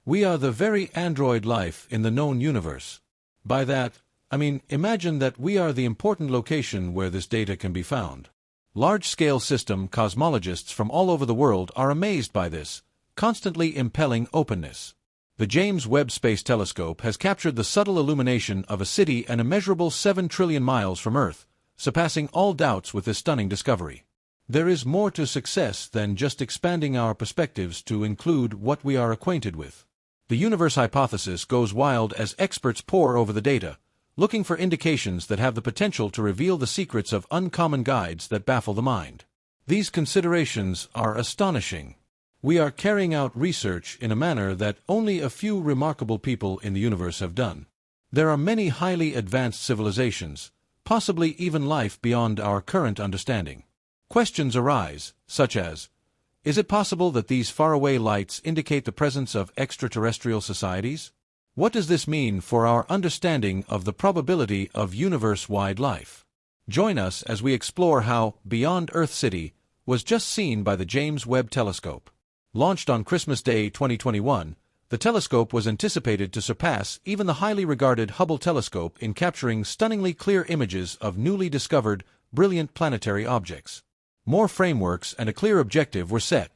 We are the very android life in the known universe. By that, I mean imagine that we are the important location where this data can be found. Large-scale system cosmologists from all over the world are amazed by this, constantly impelling openness. The James Webb Space Telescope has captured the subtle illumination of a city an immeasurable 7 trillion miles from Earth, surpassing all doubts with this stunning discovery. There is more to success than just expanding our perspectives to include what we are acquainted with. The universe hypothesis goes wild as experts pore over the data, looking for indications that have the potential to reveal the secrets of uncommon guides that baffle the mind. These considerations are astonishing. We are carrying out research in a manner that only a few remarkable people in the universe have done. There are many highly advanced civilizations, possibly even life beyond our current understanding. Questions arise, such as, is it possible that these faraway lights indicate the presence of extraterrestrial societies? What does this mean for our understanding of the probability of universe-wide life? Join us as we explore how Beyond Earth City was just seen by the James Webb Telescope. Launched on Christmas Day 2021, the telescope was anticipated to surpass even the highly regarded Hubble telescope in capturing stunningly clear images of newly discovered, brilliant planetary objects. More frameworks and a clear objective were set.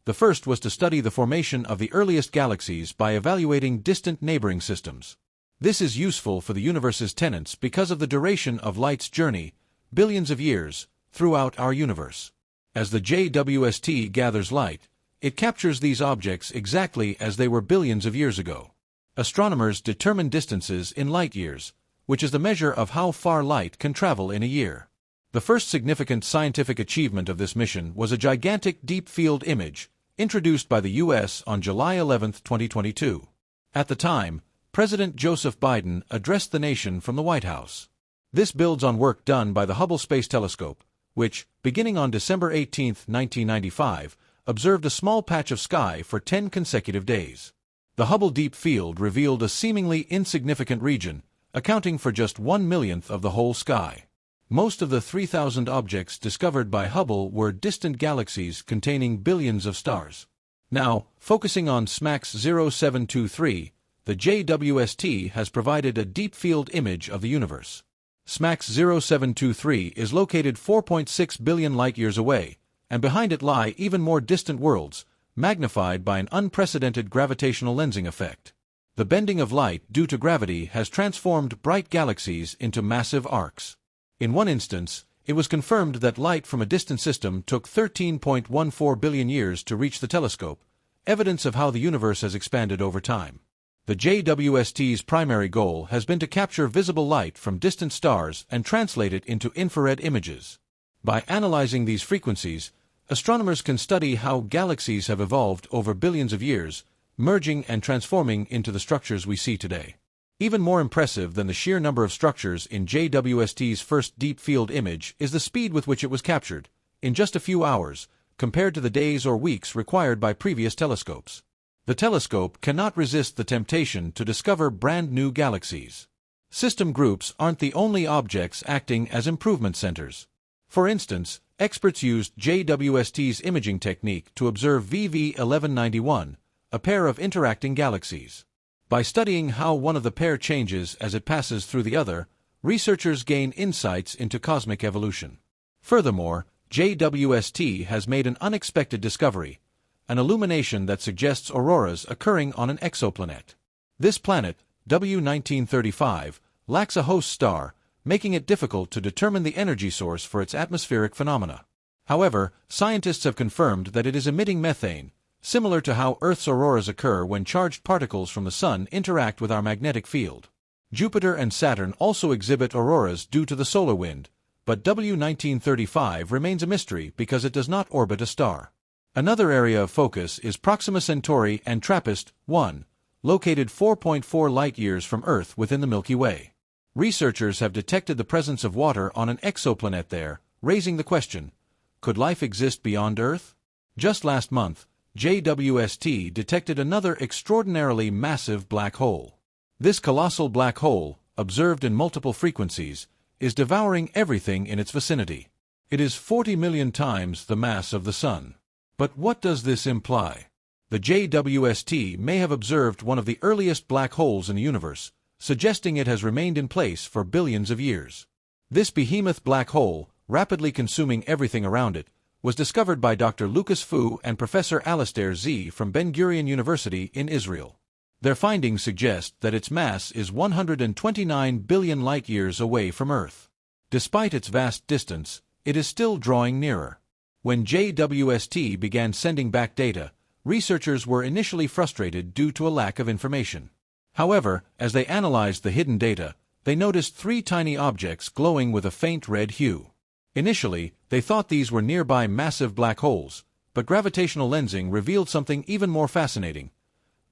The first was to study the formation of the earliest galaxies by evaluating distant neighboring systems. This is useful for the universe's tenets because of the duration of light's journey, billions of years, throughout our universe. As the JWST gathers light, it captures these objects exactly as they were billions of years ago. Astronomers determine distances in light years, which is the measure of how far light can travel in a year. The first significant scientific achievement of this mission was a gigantic deep-field image, introduced by the U.S. on July 11, 2022. At the time, President Joseph Biden addressed the nation from the White House. This builds on work done by the Hubble Space Telescope, which, beginning on December 18, 1995, observed a small patch of sky for 10 consecutive days. The Hubble Deep Field revealed a seemingly insignificant region, accounting for just 1/millionth of the whole sky. Most of the 3,000 objects discovered by Hubble were distant galaxies containing billions of stars. Now, focusing on SMACS 0723, the JWST has provided a deep-field image of the universe. SMACS 0723 is located 4.6 billion light-years away, and behind it lie even more distant worlds, magnified by an unprecedented gravitational lensing effect. The bending of light due to gravity has transformed bright galaxies into massive arcs. In one instance, it was confirmed that light from a distant system took 13.14 billion years to reach the telescope, evidence of how the universe has expanded over time. The JWST's primary goal has been to capture visible light from distant stars and translate it into infrared images. By analyzing these frequencies, astronomers can study how galaxies have evolved over billions of years, merging and transforming into the structures we see today. Even more impressive than the sheer number of structures in JWST's first deep-field image is the speed with which it was captured, in just a few hours, compared to the days or weeks required by previous telescopes. The telescope cannot resist the temptation to discover brand-new galaxies. System groups aren't the only objects acting as improvement centers. For instance, experts used JWST's imaging technique to observe VV 1191, a pair of interacting galaxies. By studying how one of the pair changes as it passes through the other, researchers gain insights into cosmic evolution. Furthermore, JWST has made an unexpected discovery, an illumination that suggests auroras occurring on an exoplanet. This planet, W1935, lacks a host star, making it difficult to determine the energy source for its atmospheric phenomena. However, scientists have confirmed that it is emitting methane, similar to how Earth's auroras occur when charged particles from the Sun interact with our magnetic field. Jupiter and Saturn also exhibit auroras due to the solar wind, but W1935 remains a mystery because it does not orbit a star. Another area of focus is Proxima Centauri and TRAPPIST-1, located 4.4 light-years from Earth within the Milky Way. Researchers have detected the presence of water on an exoplanet there, raising the question, could life exist beyond Earth? Just last month, JWST detected another extraordinarily massive black hole. This colossal black hole, observed in multiple frequencies, is devouring everything in its vicinity. It is 40 million times the mass of the Sun. But what does this imply? The JWST may have observed one of the earliest black holes in the universe, suggesting it has remained in place for billions of years. This behemoth black hole, rapidly consuming everything around it, was discovered by Dr. Lucas Fu and Professor Alastair Z from Ben-Gurion University in Israel. Their findings suggest that its mass is 129 billion light-years away from Earth. Despite its vast distance, it is still drawing nearer. When JWST began sending back data, researchers were initially frustrated due to a lack of information. However, as they analyzed the hidden data, they noticed 3 tiny objects glowing with a faint red hue. Initially, they thought these were nearby massive black holes, but gravitational lensing revealed something even more fascinating: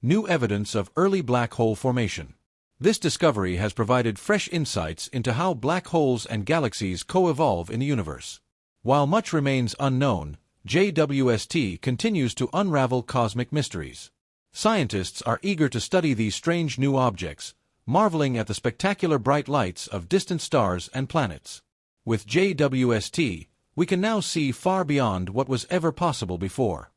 new evidence of early black hole formation. This discovery has provided fresh insights into how black holes and galaxies co-evolve in the universe. While much remains unknown, JWST continues to unravel cosmic mysteries. Scientists are eager to study these strange new objects, marveling at the spectacular bright lights of distant stars and planets. With JWST, we can now see far beyond what was ever possible before.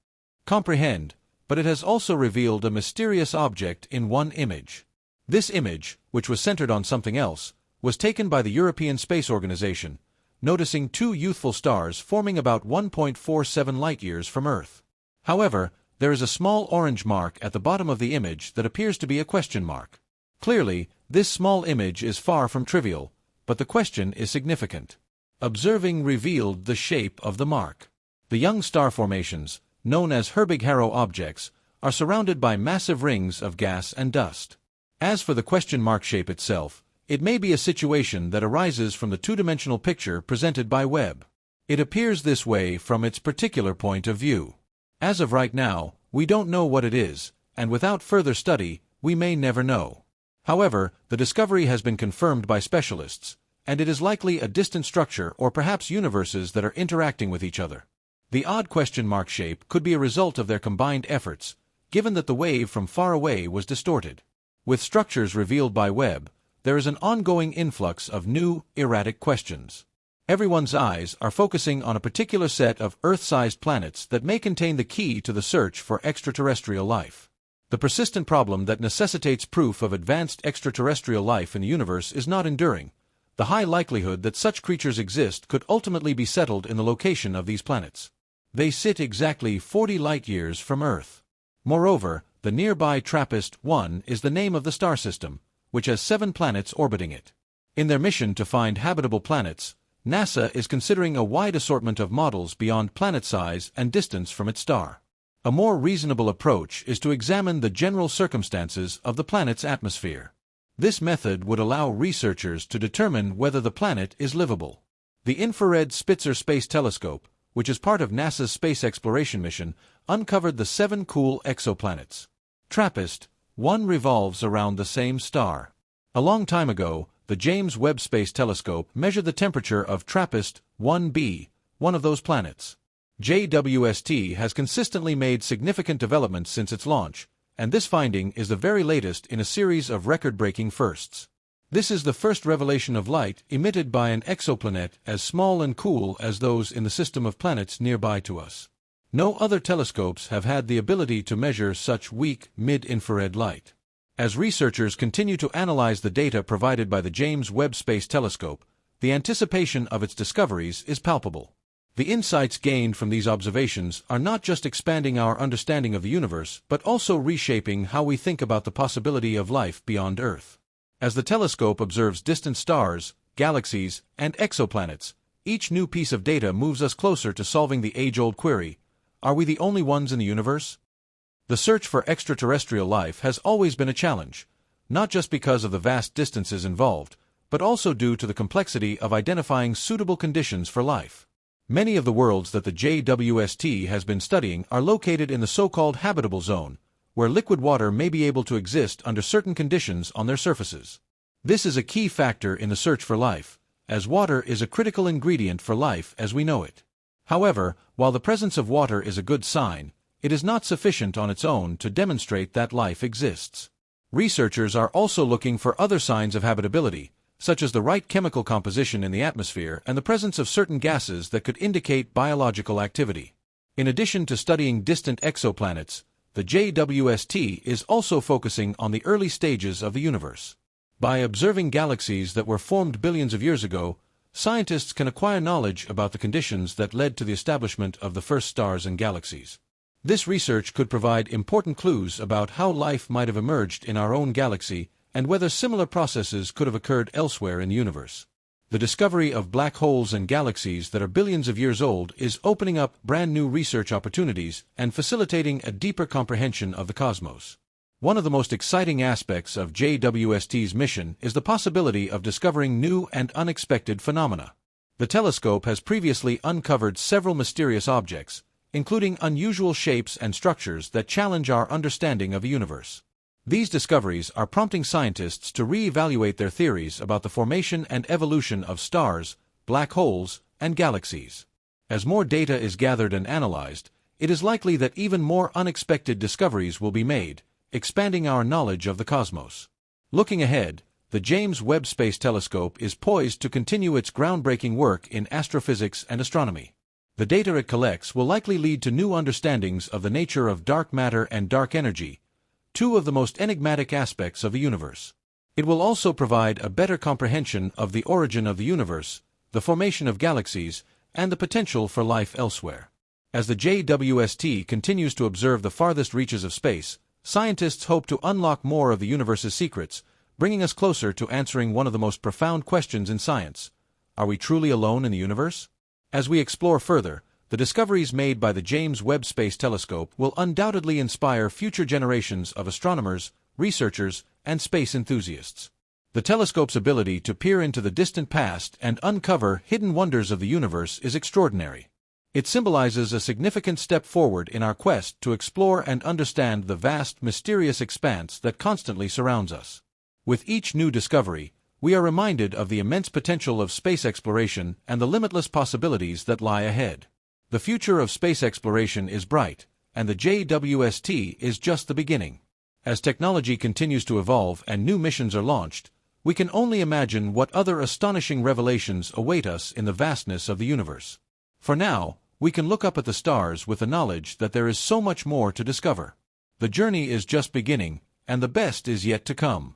Comprehend, but it has also revealed a mysterious object in one image. This image, which was centered on something else, was taken by the European Space Organization, noticing 2 youthful stars forming about 1.47 light-years from Earth. However, there is a small orange mark at the bottom of the image that appears to be a question mark. Clearly, this small image is far from trivial, but the question is significant. Observing revealed the shape of the mark. The young star formations, known as Herbig-Haro objects, are surrounded by massive rings of gas and dust. As for the question mark shape itself, it may be a situation that arises from the 2-dimensional picture presented by Webb. It appears this way from its particular point of view. As of right now, we don't know what it is, and without further study, we may never know. However, the discovery has been confirmed by specialists, and it is likely a distant structure or perhaps universes that are interacting with each other. The odd question mark shape could be a result of their combined efforts, given that the wave from far away was distorted. With structures revealed by Webb, there is an ongoing influx of new, erratic questions. Everyone's eyes are focusing on a particular set of Earth-sized planets that may contain the key to the search for extraterrestrial life. The persistent problem that necessitates proof of advanced extraterrestrial life in the universe is not enduring. The high likelihood that such creatures exist could ultimately be settled in the location of these planets. They sit exactly 40 light-years from Earth. Moreover, the nearby TRAPPIST-1 is the name of the star system, which has 7 planets orbiting it. In their mission to find habitable planets, NASA is considering a wide assortment of models beyond planet size and distance from its star. A more reasonable approach is to examine the general circumstances of the planet's atmosphere. This method would allow researchers to determine whether the planet is livable. The infrared Spitzer Space Telescope, which is part of NASA's space exploration mission, uncovered the 7 cool exoplanets. TRAPPIST-1 revolves around the same star. A long time ago, the James Webb Space Telescope measured the temperature of TRAPPIST-1b, one of those planets. JWST has consistently made significant developments since its launch, and this finding is the very latest in a series of record-breaking firsts. This is the first revelation of light emitted by an exoplanet as small and cool as those in the system of planets nearby to us. No other telescopes have had the ability to measure such weak, mid-infrared light. As researchers continue to analyze the data provided by the James Webb Space Telescope, the anticipation of its discoveries is palpable. The insights gained from these observations are not just expanding our understanding of the universe, but also reshaping how we think about the possibility of life beyond Earth. As the telescope observes distant stars, galaxies, and exoplanets, each new piece of data moves us closer to solving the age-old query: are we the only ones in the universe? The search for extraterrestrial life has always been a challenge, not just because of the vast distances involved, but also due to the complexity of identifying suitable conditions for life. Many of the worlds that the JWST has been studying are located in the so-called habitable zone, where liquid water may be able to exist under certain conditions on their surfaces. This is a key factor in the search for life, as water is a critical ingredient for life as we know it. However, while the presence of water is a good sign, it is not sufficient on its own to demonstrate that life exists. Researchers are also looking for other signs of habitability, such as the right chemical composition in the atmosphere and the presence of certain gases that could indicate biological activity. In addition to studying distant exoplanets, the JWST is also focusing on the early stages of the universe. By observing galaxies that were formed billions of years ago, scientists can acquire knowledge about the conditions that led to the establishment of the first stars and galaxies. This research could provide important clues about how life might have emerged in our own galaxy and whether similar processes could have occurred elsewhere in the universe. The discovery of black holes and galaxies that are billions of years old is opening up brand new research opportunities and facilitating a deeper comprehension of the cosmos. One of the most exciting aspects of JWST's mission is the possibility of discovering new and unexpected phenomena. The telescope has previously uncovered several mysterious objects, including unusual shapes and structures that challenge our understanding of the universe. These discoveries are prompting scientists to re-evaluate their theories about the formation and evolution of stars, black holes, and galaxies. As more data is gathered and analyzed, it is likely that even more unexpected discoveries will be made, expanding our knowledge of the cosmos. Looking ahead, the James Webb Space Telescope is poised to continue its groundbreaking work in astrophysics and astronomy. The data it collects will likely lead to new understandings of the nature of dark matter and dark energy, two of the most enigmatic aspects of the universe. It will also provide a better comprehension of the origin of the universe, the formation of galaxies, and the potential for life elsewhere. As the JWST continues to observe the farthest reaches of space, scientists hope to unlock more of the universe's secrets, bringing us closer to answering one of the most profound questions in science: are we truly alone in the universe? As we explore further, the discoveries made by the James Webb Space Telescope will undoubtedly inspire future generations of astronomers, researchers, and space enthusiasts. The telescope's ability to peer into the distant past and uncover hidden wonders of the universe is extraordinary. It symbolizes a significant step forward in our quest to explore and understand the vast, mysterious expanse that constantly surrounds us. With each new discovery, we are reminded of the immense potential of space exploration and the limitless possibilities that lie ahead. The future of space exploration is bright, and the JWST is just the beginning. As technology continues to evolve and new missions are launched, we can only imagine what other astonishing revelations await us in the vastness of the universe. For now, we can look up at the stars with the knowledge that there is so much more to discover. The journey is just beginning, and the best is yet to come.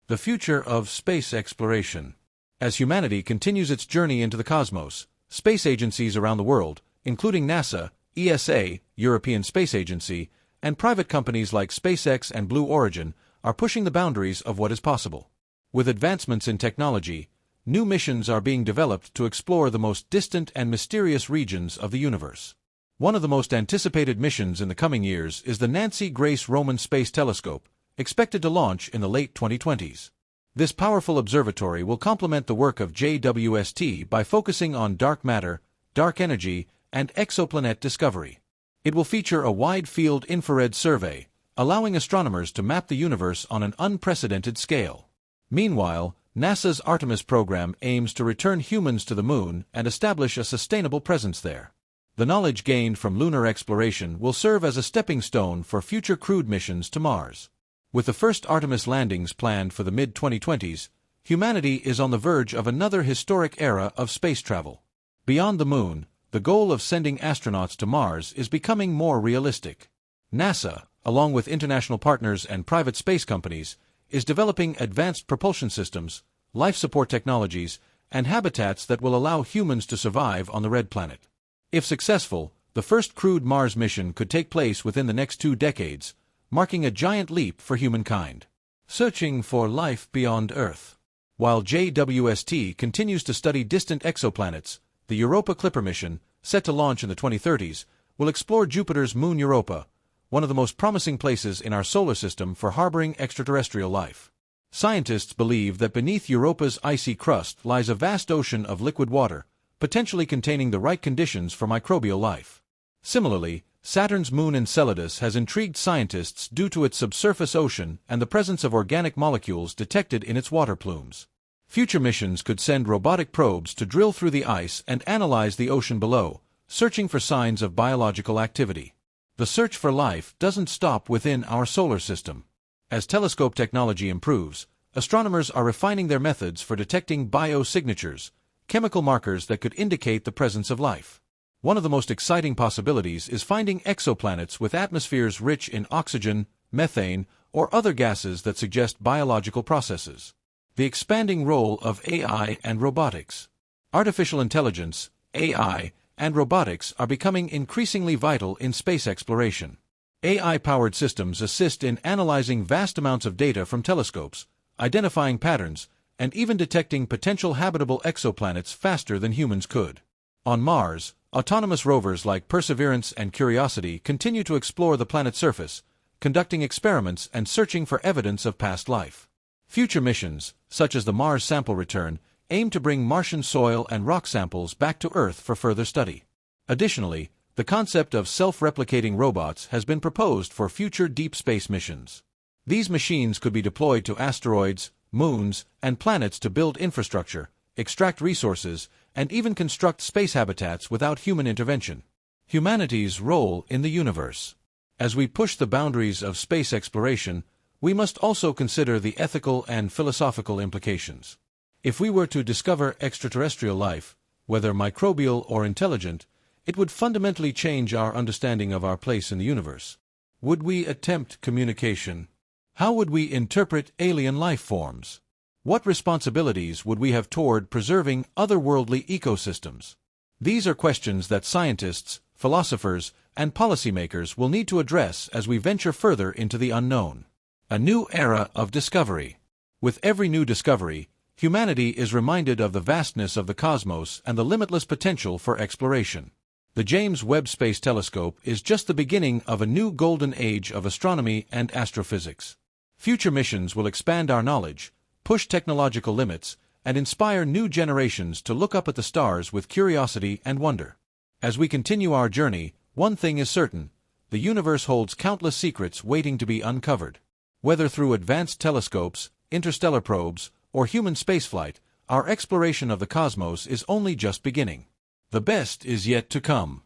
The future of space exploration. As humanity continues its journey into the cosmos, space agencies around the world, including NASA, ESA, European Space Agency, and private companies like SpaceX and Blue Origin, are pushing the boundaries of what is possible. With advancements in technology, new missions are being developed to explore the most distant and mysterious regions of the universe. One of the most anticipated missions in the coming years is the Nancy Grace Roman Space Telescope, expected to launch in the late 2020s. This powerful observatory will complement the work of JWST by focusing on dark matter, dark energy, and exoplanet discovery. It will feature a wide-field infrared survey, allowing astronomers to map the universe on an unprecedented scale. Meanwhile, NASA's Artemis program aims to return humans to the Moon and establish a sustainable presence there. The knowledge gained from lunar exploration will serve as a stepping stone for future crewed missions to Mars. With the first Artemis landings planned for the mid-2020s, humanity is on the verge of another historic era of space travel. Beyond the Moon, the goal of sending astronauts to Mars is becoming more realistic. NASA, along with international partners and private space companies, is developing advanced propulsion systems, life support technologies, and habitats that will allow humans to survive on the Red Planet. If successful, the first crewed Mars mission could take place within the next 2 decades, marking a giant leap for humankind. Searching for life beyond Earth. While JWST continues to study distant exoplanets, the Europa Clipper mission, set to launch in the 2030s, will explore Jupiter's moon Europa, one of the most promising places in our solar system for harboring extraterrestrial life. Scientists believe that beneath Europa's icy crust lies a vast ocean of liquid water, potentially containing the right conditions for microbial life. Similarly, Saturn's moon Enceladus has intrigued scientists due to its subsurface ocean and the presence of organic molecules detected in its water plumes. Future missions could send robotic probes to drill through the ice and analyze the ocean below, searching for signs of biological activity. The search for life doesn't stop within our solar system. As telescope technology improves, astronomers are refining their methods for detecting biosignatures, chemical markers that could indicate the presence of life. One of the most exciting possibilities is finding exoplanets with atmospheres rich in oxygen, methane, or other gases that suggest biological processes. The expanding role of AI and robotics. Artificial intelligence, AI, and robotics are becoming increasingly vital in space exploration. AI-powered systems assist in analyzing vast amounts of data from telescopes, identifying patterns, and even detecting potential habitable exoplanets faster than humans could. On Mars, autonomous rovers like Perseverance and Curiosity continue to explore the planet's surface, conducting experiments and searching for evidence of past life. Future missions, such as the Mars Sample Return, aim to bring Martian soil and rock samples back to Earth for further study. Additionally, the concept of self-replicating robots has been proposed for future deep space missions. These machines could be deployed to asteroids, moons, and planets to build infrastructure, extract resources, and even construct space habitats without human intervention. Humanity's role in the universe. As we push the boundaries of space exploration, we must also consider the ethical and philosophical implications. If we were to discover extraterrestrial life, whether microbial or intelligent, it would fundamentally change our understanding of our place in the universe. Would we attempt communication? How would we interpret alien life forms? What responsibilities would we have toward preserving otherworldly ecosystems? These are questions that scientists, philosophers, and policymakers will need to address as we venture further into the unknown. A new era of discovery. With every new discovery, humanity is reminded of the vastness of the cosmos and the limitless potential for exploration. The James Webb Space Telescope is just the beginning of a new golden age of astronomy and astrophysics. Future missions will expand our knowledge, push technological limits, and inspire new generations to look up at the stars with curiosity and wonder. As we continue our journey, one thing is certain: the universe holds countless secrets waiting to be uncovered. Whether through advanced telescopes, interstellar probes, or human spaceflight, our exploration of the cosmos is only just beginning. The best is yet to come.